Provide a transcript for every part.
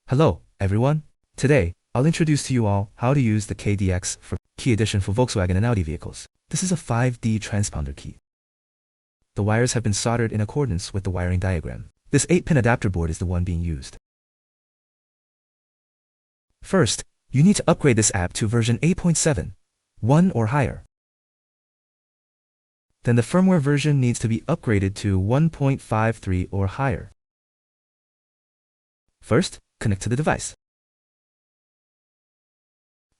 Hello, everyone. Today, I'll introduce to you all how to use the KEYDI-X4 key edition for Volkswagen and Audi vehicles. This is a 5D transponder key. The wires have been soldered in accordance with the wiring diagram. This 8-pin adapter board is the one being used. First, you need to upgrade this app to version 8.7, 1 or higher. Then the firmware version needs to be upgraded to 1.53 or higher. First, connect to the device.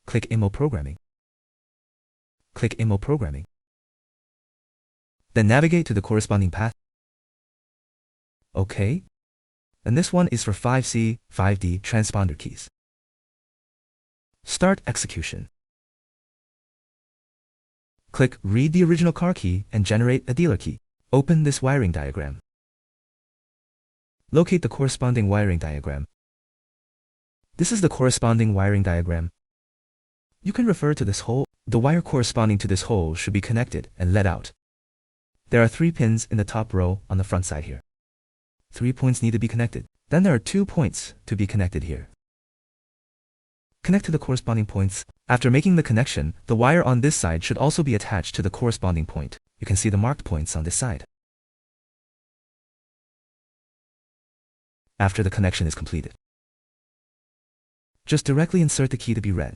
Click IMO Programming. Click IMO Programming. Then navigate to the corresponding path. OK. And this one is for 5C, 5D transponder keys. Start execution. Click Read the original car key and generate a dealer key. Open this wiring diagram. Locate the corresponding wiring diagram. This is the corresponding wiring diagram. You can refer to this hole. The wire corresponding to this hole should be connected and let out. There are 3 pins in the top row on the front side here. 3 points need to be connected. Then there are 2 points to be connected here. Connect to the corresponding points. After making the connection, the wire on this side should also be attached to the corresponding point. You can see the marked points on this side. After the connection is completed, just directly insert the key to be read.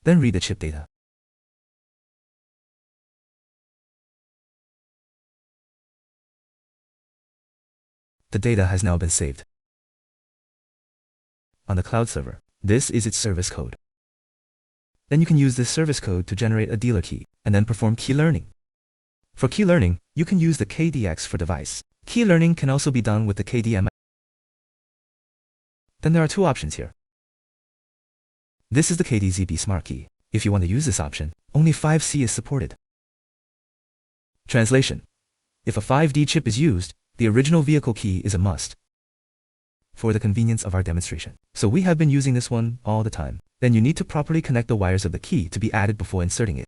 Then read the chip data. The data has now been saved on the cloud server. This is its service code. Then you can use this service code to generate a dealer key and then perform key learning. For key learning, you can use the KEYDI-X4 device. Key learning can also be done with the KDM. Then there are 2 options here. This is the KDZB Smart Key. If you want to use this option, only 5C is supported. Translation: if a 5D chip is used, the original vehicle key is a must for the convenience of our demonstration. So we have been using this one all the time. Then you need to properly connect the wires of the key to be added before inserting it.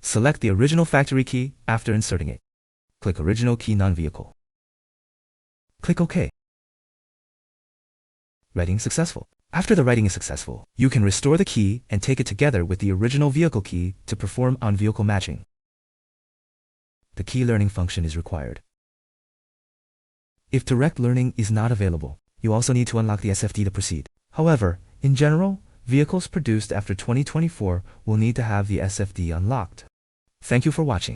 Select the original factory key after inserting it. Click Original Key Non-Vehicle. Click OK. Writing successful. After the writing is successful, you can restore the key and take it together with the original vehicle key to perform on-vehicle matching. The key learning function is required. If direct learning is not available, you also need to unlock the SFD to proceed. However, in general, vehicles produced after 2024 will need to have the SFD unlocked. Thank you for watching.